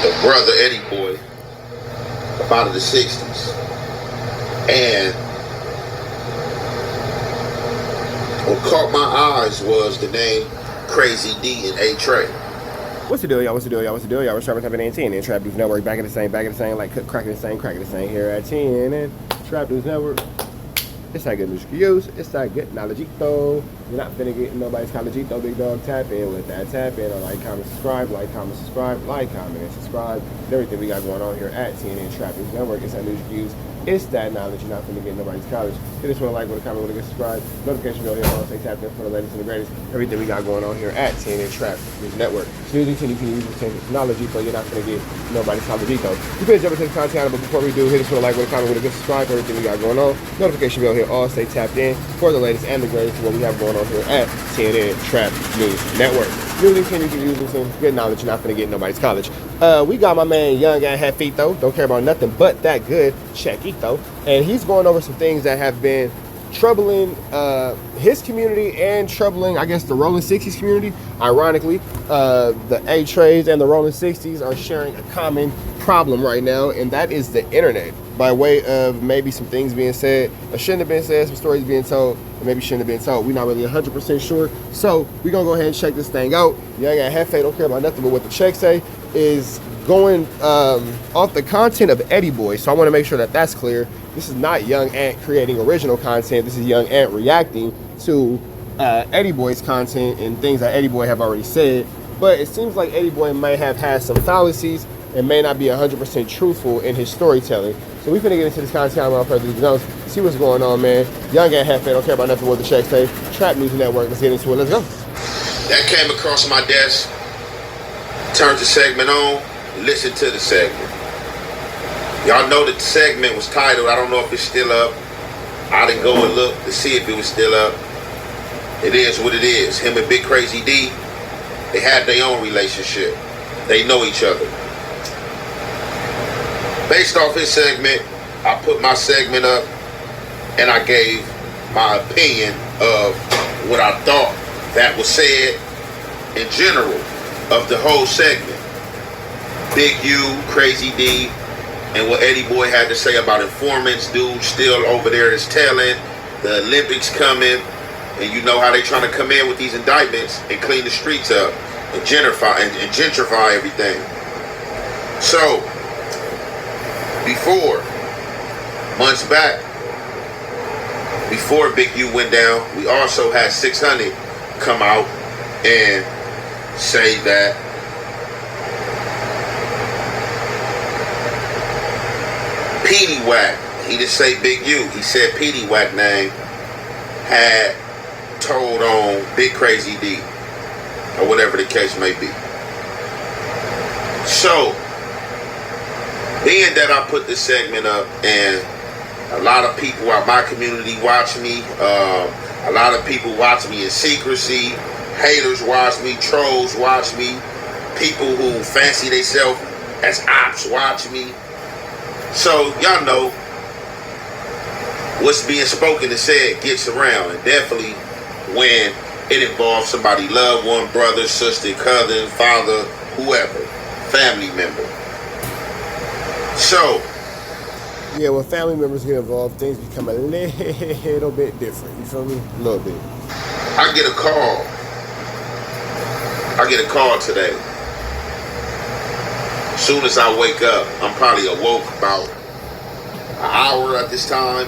the brother Eddie Boy up out of the 60s. And what caught my eyes was the name Crazy D and A-Tray. What's the deal, y'all? What's the deal, y'all? What's the deal, y'all? We're Trap News 10 and Trap News Network. Back at the same, like cracking the same here at 10 and Trap News Network. It's that good news. It's that good knowledgeito. You're not finna get nobody's collegito, big dog. Tap in with that. Tap in on like, comment, subscribe, like, comment, subscribe, and subscribe. Everything we got going on here at TNN Trap News Network. It's that news views. It's that knowledge. You're not finna get nobody's college. Hit us with a like, with a comment, with a subscribe. Notification bell here. Stay tapped in for the latest and the greatest. Everything we got going on here at TNN Trap News Network. Snoozing, you can use this technology, but you're not finna get nobody's collegito. You can jump into the content, but before we do, hit us with a like, with a comment, with a subscribe. Everything we got going on. Notification bell here. All stay tapped in for the latest and the greatest what we have going on here at TNN Trap News Network. Using you can use some good knowledge. You're not gonna get nobody's college. We got my man Young and Jefito. Don't care about nothing but that good Chequito, and he's going over some things that have been troubling his community and troubling, I guess, the Rolling 60s community. Ironically, the A-Trays and the Rolling 60s are sharing a common problem right now, and that is the internet. By way of maybe some things being said that shouldn't have been said, some stories being told that maybe shouldn't have been told. We're not really 100% sure. So we're going to go ahead and check this thing out. Young and Hefe don't care about nothing but what the checks say is going off the content of Eddie Boy. So I want to make sure that that's clear. This is not Young Ant creating original content. This is Young Ant reacting to Eddie Boy's content and things that Eddie Boy have already said. But it seems like Eddie Boy may have had some fallacies and may not be 100% truthful in his storytelling. So we finna get into this content without further ado. See what's going on, man. Young and Hefe don't care about nothing what the checks say. Trap News Network. Let's get into it. Let's go. That came across my desk. Turned the segment on. Listened to the segment. Y'all know that the segment was titled, I don't know if it's still up. I didn't go and look to see if it was still up. It is what it is. Him and Big Crazy D, they have their own relationship. They know each other. Based off his segment, I put my segment up and I gave my opinion of what I thought that was said in general of the whole segment. Big U, Crazy D, and what Eddie Boy had to say about informants, dude still over there is telling, the Olympics coming, and you know how they trying to come in with these indictments and clean the streets up and gentrify everything. So, before, months back, before Big U went down, we also had 600 come out and say that Petey Wack, he didn't say Big U, he said Petey Wack name, had told on Big Crazy D, or whatever the case may be. So, being that I put this segment up and a lot of people out my community watch me, a lot of people watch me in secrecy, haters watch me, trolls watch me, people who fancy themselves as ops watch me. So y'all know what's being spoken and said gets around, and definitely when it involves somebody, loved one, brother, sister, cousin, father, whoever, family member. So, yeah, when family members get involved, things become a little bit different. You feel me? A little bit. I get a call today. As soon as I wake up, I'm probably awoke about an hour at this time,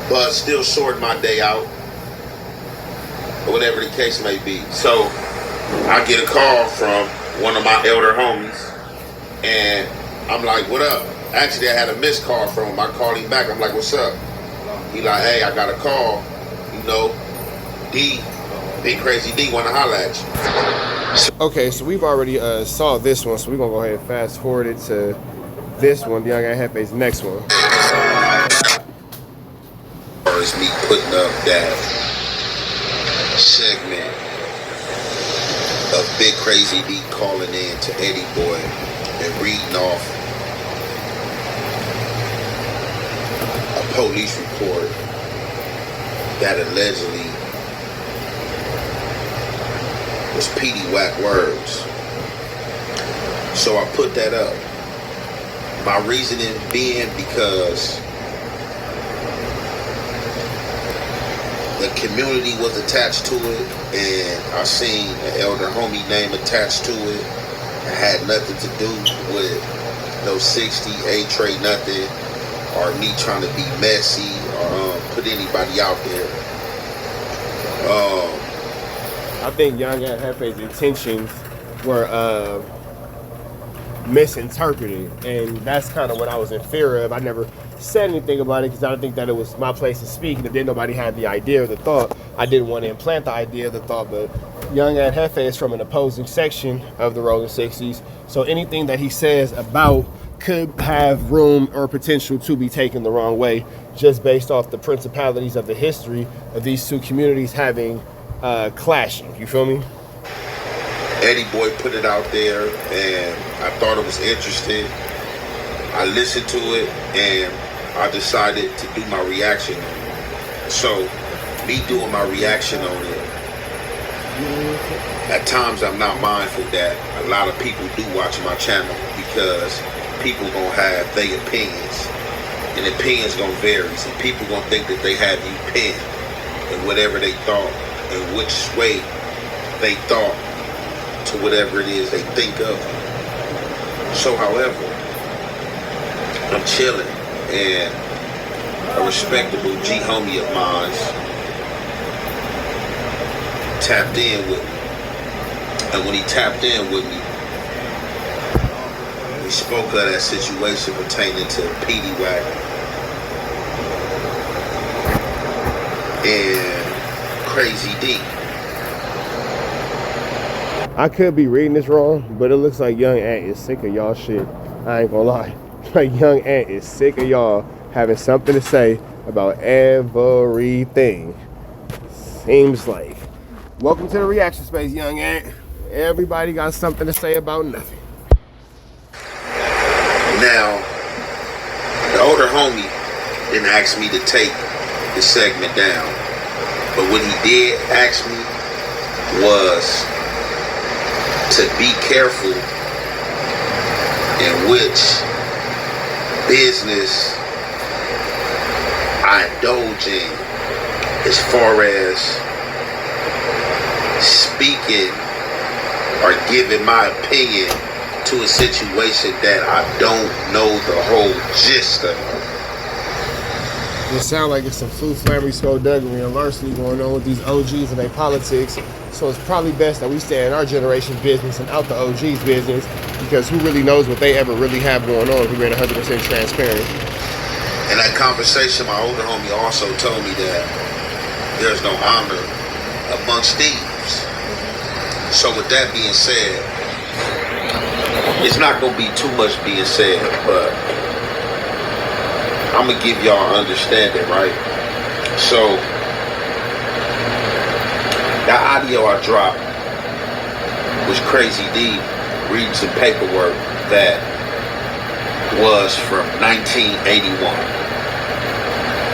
but still sorting my day out, or whatever the case may be. So, I get a call from one of my elder homies, and I'm like, what up? Actually, I had a missed call from him. I called him back. I'm like, what's up? He like, hey, I got a call. You know, D, Big Crazy D want to holler at you. Okay, so we've already saw this one, so we're going to go ahead and fast forward it to this one, Young and Hefe's next one. Or is me putting up that segment of Big Crazy D calling in to Eddie Boy and reading off a police report that allegedly was Petey Wack words. So I put that up. My reasoning being because the community was attached to it, and I seen an elder homie name attached to it. It had nothing to do with no 60, A-Trade, nothing, or me trying to be messy or put anybody out there. I think Young Aunt Hefe's intentions were misinterpreted, and that's kind of what I was in fear of. I never said anything about it because I don't think that it was my place to speak, and if then nobody had the idea or the thought, I didn't want to implant the idea or the thought. But Young Aunt Hefe is from an opposing section of the Rolling 60s, so anything that he says about could have room or potential to be taken the wrong way, just based off the principalities of the history of these two communities having clashing. You feel me? Eddie Boy put it out there, and I thought it was interesting. I listened to it, and I decided to do my reaction on it. So, me doing my reaction on it, at times I'm not mindful that a lot of people do watch my channel, because people gonna have their opinions, and opinions gonna vary. So people gonna think that they have you pinned in whatever they thought, and which way they thought to whatever it is they think of. So, however, I'm chilling, and a respectable G homie of mine tapped in with me. And when he tapped in with me, we spoke of that situation pertaining to Petey Wack and Crazy D. I could be reading this wrong, but it looks like Young Aunt is sick of y'all shit. I ain't gonna lie. Like, Young Aunt is sick of y'all having something to say about everything. Seems like. Welcome to the reaction space, Young Aunt. Everybody got something to say about nothing. Now, the older homie didn't ask me to take the segment down, but what he did ask me was to be careful in which business I indulge in, as far as speaking or giving my opinion to a situation that I don't know the whole gist of. It sounds like it's some flu flammery, skullduggery, and larceny going on with these OGs and their politics. So it's probably best that we stay in our generation's business and out the OG's business, because who really knows what they ever really have going on if we're 100% transparent. In that conversation, my older homie also told me that there's no honor amongst thieves. So with that being said, it's not going to be too much being said, but I'm going to give y'all understanding, right? So, the audio I dropped was Crazy D reading some paperwork that was from 1981.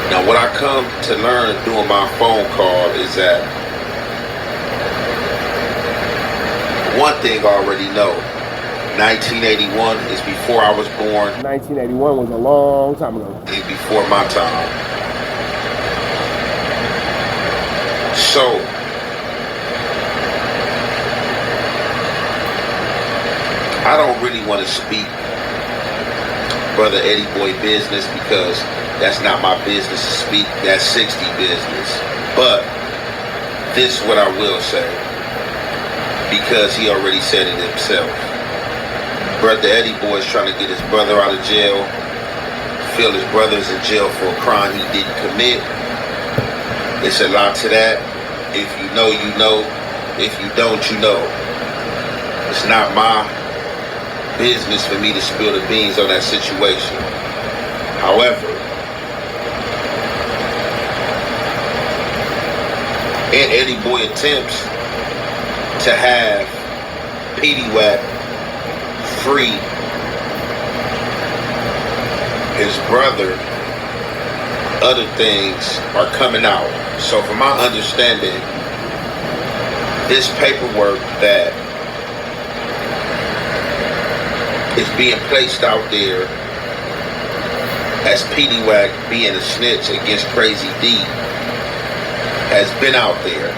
Now, what I come to learn doing my phone call is that one thing I already know, 1981 is before I was born. 1981 was a long time ago. And before my time. So, I don't really want to speak Brother Eddie Boy business, because that's not my business to speak. That's 60 business. But this is what I will say, because he already said it himself. Brother Eddie Boy is trying to get his brother out of jail. Feel his brother's in jail for a crime he didn't commit. It's a lot to that. If you know, you know. If you don't, you know. It's not my business for me to spill the beans on that situation. However, and Eddie Boy attempts to have Petey Wack free his brother, other things are coming out. So from my understanding, this paperwork that is being placed out there as Petey Wack being a snitch against Crazy D has been out there.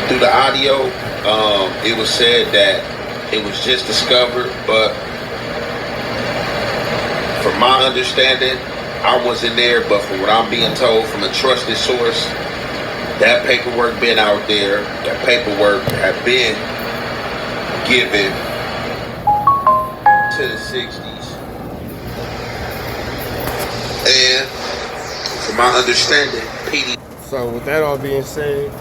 Through the audio, it was said that it was just discovered, but from my understanding, I wasn't there, but from what I'm being told from a trusted source, that paperwork been out there, that paperwork had been given to the 60s. And from my understanding, PD. So with that all being said,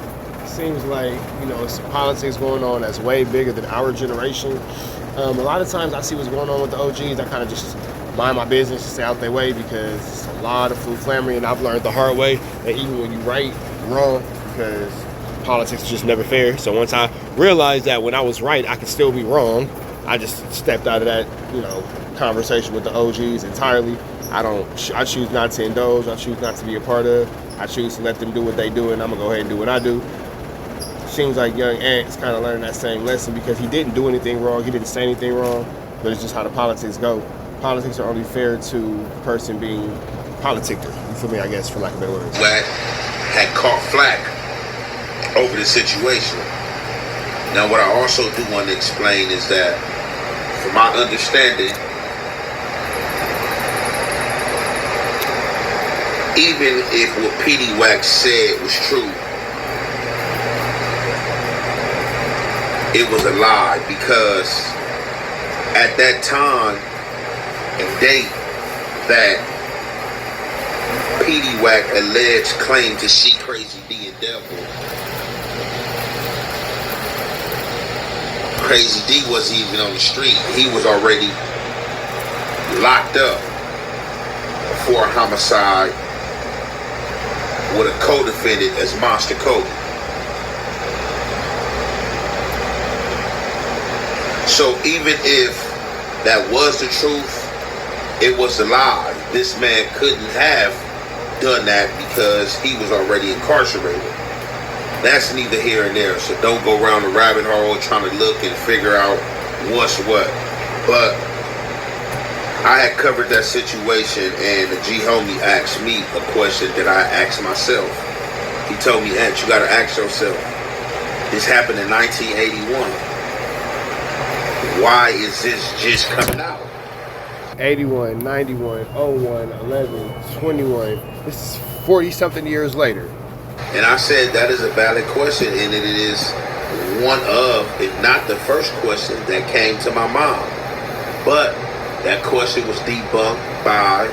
it seems like, it's politics going on that's way bigger than our generation. A lot of times I see what's going on with the OGs, I kind of just mind my business and stay out their way, because it's a lot of flummery, and I've learned the hard way that even when you right, you're wrong, because politics is just never fair. So once I realized that when I was right, I could still be wrong, I just stepped out of that, conversation with the OGs entirely. I choose not to indulge, I choose not to be a part of, I choose to let them do what they do, and I'm gonna go ahead and do what I do. Seems like Young Ant's kind of learning that same lesson, because he didn't do anything wrong, he didn't say anything wrong, but it's just how the politics go. Politics are only fair to the person being politicker. You feel me, I guess, for lack of better words. Wack had caught flack over the situation. Now, what I also do want to explain is that, from my understanding, even if what Petey Wack said was true, it was a lie, because at that time and date that Petey Wack alleged claimed to see Crazy D and Devil, Crazy D wasn't even on the street. He was already locked up for a homicide with a co-defendant as Monster Kobe. So even if that was the truth, it was a lie. This man couldn't have done that because he was already incarcerated. That's neither here and there, so don't go around the rabbit hole trying to look and figure out what's what. But I had covered that situation, and the G homie asked me a question that I asked myself. He told me, Ant, you gotta ask yourself, this happened in 1981. Why is this just coming out? 81, 91, 01, 11, 21. This is 40-something years later. And I said that is a valid question, and it is one of, if not the first question that came to my mind. But that question was debunked by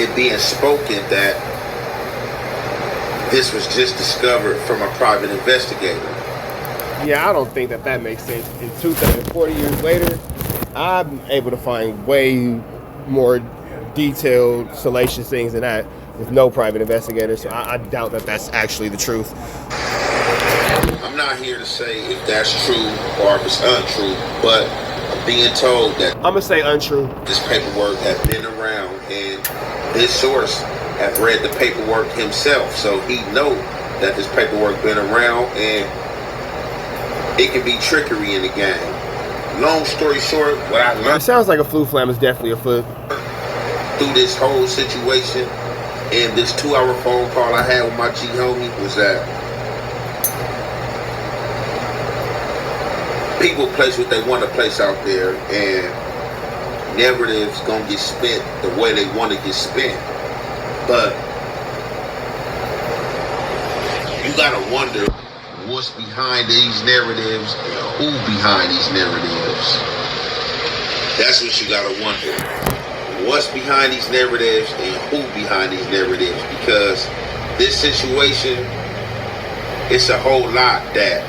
it being spoken that this was just discovered from a private investigator. Yeah, I don't think that makes sense. In 40 years later, I'm able to find way more detailed, salacious things than that with no private investigator. So I doubt that that's actually the truth. I'm not here to say if that's true or if it's untrue, but I'm being told that I'm gonna say untrue. this paperwork has been around, and this source have read the paperwork himself, so he know that this paperwork been around, and it can be trickery in the game. Long story short, what I It learned sounds like a flu flam is definitely a flu. through this whole situation and this 2-hour phone call I had with my G homie was that people place what they want to place out there, and narratives gonna get spent the way they want to get spent. But you gotta wonder what's behind these narratives and who behind these narratives. That's what you gotta wonder. What's behind these narratives and who behind these narratives? Because this situation, it's a whole lot that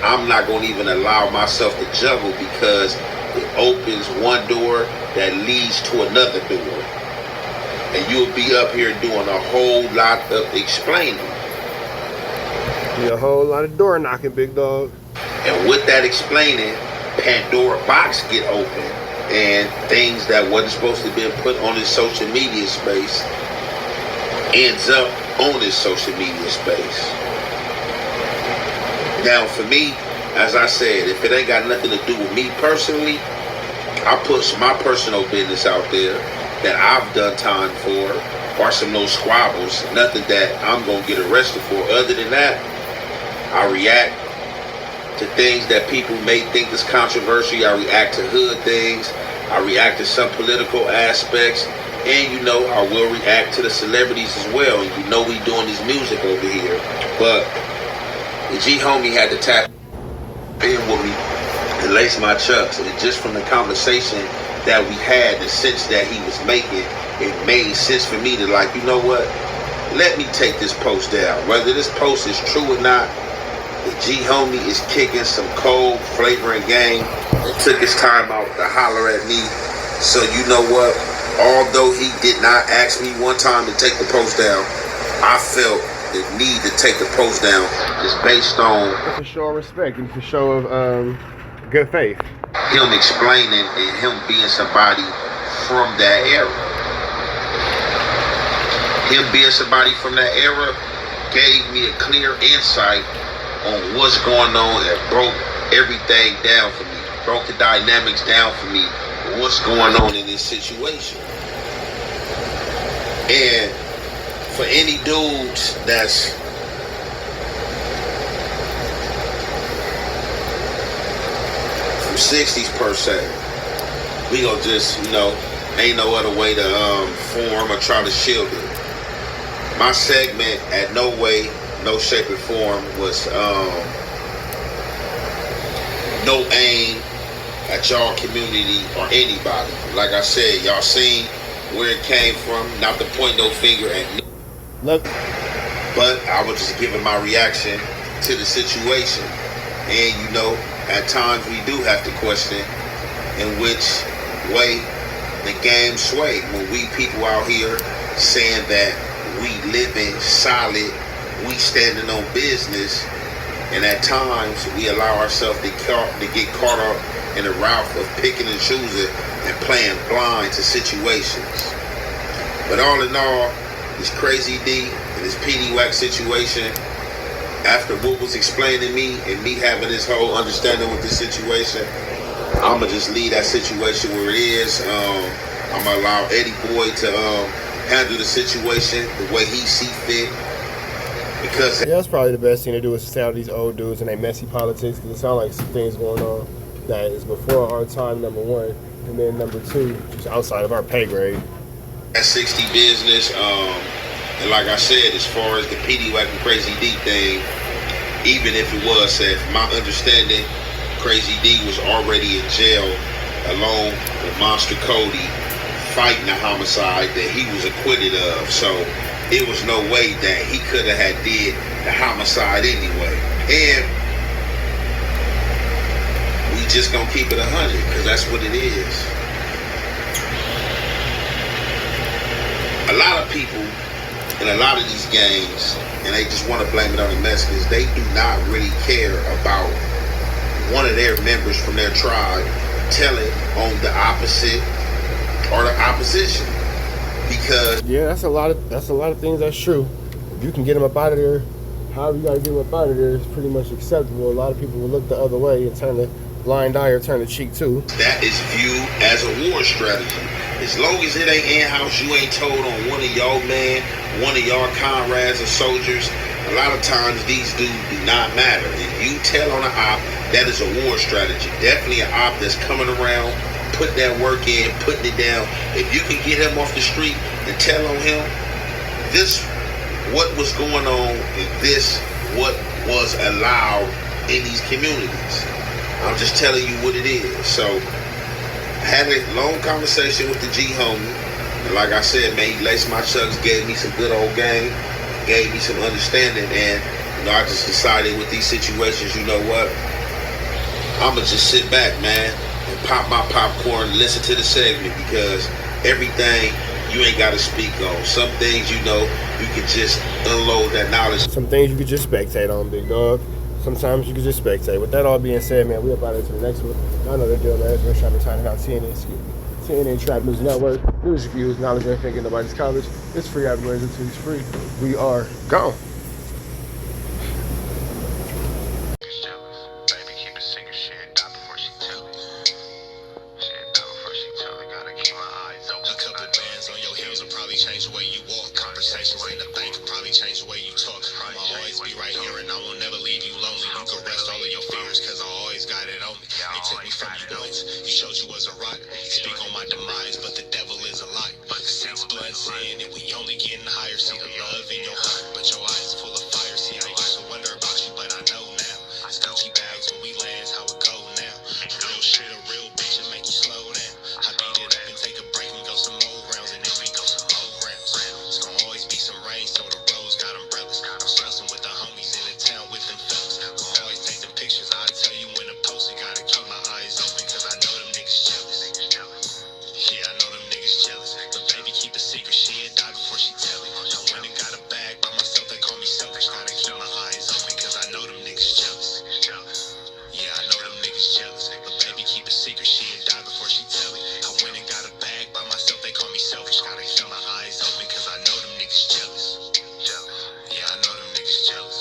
I'm not gonna even allow myself to juggle, because it opens one door that leads to another door. And you'll be up here doing a whole lot of explaining. Be a whole lot of door knocking, big dog. And with that explaining, Pandora box get open, and things that wasn't supposed to be put on his social media space ends up on his social media space. Now, for me, as I said, if it ain't got nothing to do with me personally, I put my personal business out there that I've done time for, or some little squabbles, nothing that I'm gonna get arrested for. Other than that, I react to things that people may think is controversial. I react to hood things. I react to some political aspects. And you know, I will react to the celebrities as well. You know, we doing this music over here. But the G homie had to tap in with me and lace my chucks. And just from the conversation that we had, the sense that he was making, it made sense for me to, like, you know what? Let me take this post down. Whether this post is true or not, the G homie is kicking some cold flavoring game and took his time out to holler at me. So you know what? Although he did not ask me one time to take the post down, I felt the need to take the post down just based on, for show of respect and for show of good faith. Him explaining and him being somebody from that era. Him being somebody from that era gave me a clear insight on what's going on and broke everything down for me, broke the dynamics down for me, what's going on in this situation. And for any dudes that's from 60s per se, we gonna just, you know, ain't no other way to form or try to shield it. My segment at no way, no shape or form was no aim at y'all community or anybody. Like I said, y'all seen where it came from, not to point no finger at me. Look, but I was just giving my reaction to the situation. And you know, at times we do have to question in which way the game sway. When we people out here saying that we living solid, we standing on business, and at times we allow ourselves to get caught up in the route of picking and choosing and playing blind to situations. But all in all, this Crazy D and this PD Wack situation, after what was explained to me and me having this whole understanding with this situation, I'ma just leave that situation where it is. I'ma allow Eddie Boy to handle the situation the way he see fit. Because yeah, that's probably the best thing to do is to stay out of these old dudes and they messy politics, because it sounds like some things going on that is before our time, number one, and then number two, just outside of our pay grade. that 60 business, and like I said, as far as the PD Wack and Crazy D thing, even if it was said, from my understanding, Crazy D was already in jail along with Monster Cody fighting a homicide that he was acquitted of. So it was no way that he could have had did the homicide anyway. And we just gonna keep it 100 because that's what it is. A lot of people in a lot of these games, and they just want to blame it on the Mexicans, they do not really care about one of their members from their tribe telling on the opposite or the opposition. Because yeah, that's a lot of things that's true. If you can get them up out of there, however you gotta get them up out of there, is pretty much acceptable. A lot of people will look the other way and turn the blind eye or turn the cheek too. that is viewed as a war strategy. As long as it ain't in-house, you ain't told on one of y'all man, one of y'all comrades or soldiers, a lot of times these dudes do not matter. If you tell on an op, that is a war strategy. Definitely an op that's coming around, putting that work in, putting it down. If you can get him off the street and tell on him, this what was going on, and this what was allowed in these communities. I'm just telling you what it is. So I had a long conversation with the G homie, and like I said, man, he laced my chucks, gave me some good old game, gave me some understanding, and you know, I just decided with these situations, you know what, I'ma just sit back, man, and pop my popcorn and listen to the segment, because everything you ain't gotta speak on. Some things, you know, you can just unload that knowledge. Some things you could just spectate on, big dog. Sometimes you can just spectate. With that all being said, man, we up out into the next one. Y'all know the deal, man. We're trying to sign out TNN Trap News Network. News, reviews, knowledge, and thinking nobody's college. It's free everywhere until it's free. We are gone. Jealous, baby, from you once. You showed you was a rock. Speak on my demise, but the devil is a lie. Since blood sin, and we only getting higher. See the love in your heart, but your eyes full of fire. See, I used to wonder about you, but I know now. It's Gucci bags when we land, how it go now. Real shit, a real bitch, and make you slow down. I beat it up and take a break and go some more rounds, and then we go some more rounds. It's gonna always be some rain, so the roads got umbrellas. I'm stressing with the homies in the town with them fellas. Gonna always take the pictures, I tell you when to post it. Gotta keep my eyes open, cause I know them niggas jealous. Yeah, I know them niggas jealous. But baby, keep the secret, she'd die before she tell it. I went and got a bag by myself, they call me selfish. Gotta keep my eyes open, cause I know them niggas jealous. Yeah, I know them niggas jealous. But baby, keep a secret, she'd die before she tell it. I went and got a bag by myself, they call me selfish. Gotta keep my eyes open, cause I know them niggas jealous. Yeah, I know them niggas jealous.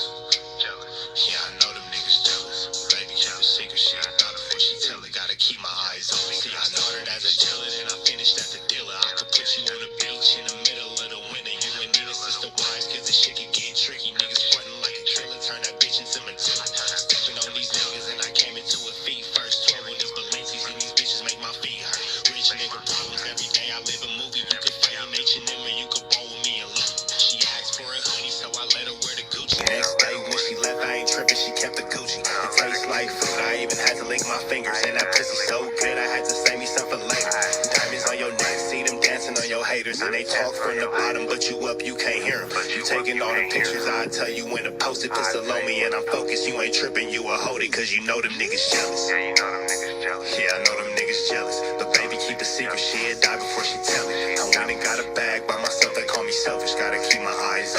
Yeah, I know them niggas jealous. Baby, keep a secret, she'd die before she tell it. Gotta keep my eyes open. See, I started as a dealer, then I finished as a dealer. I could put you on the beach in the middle of the winter. You and Nina, sister wives, cause this shit can get tricky. Niggas frontin' like a killer, turn that bitch into Matilda. Stepping on these niggas and I came into a feet first. 12 on these Balenci's and these bitches make my feet hurt. Rich nigga problems every day, I live a movie. You could fight in H&M or you could ball with me alone. She asked for a hoodie, so I let her wear the Gucci. Next day when she left, I ain't tripping, she kept the Gucci. It tastes like food, I even had to lick my fingers. And that pussy so good, I had to save me some for later. Diamonds on your neck, see them dancing on your haters. And they talk from the bottom, but you up, you can't hear them. You taking all the pictures, I tell you when to post it. Pistol on me and I'm focused, you ain't tripping, you a hold it. Cause you know them niggas jealous. Yeah, you know them niggas jealous. Yeah, I know them niggas jealous. But baby, keep a secret, she'd die before she tell it. I went and got a bag by myself, they call me selfish. Gotta keep my eyes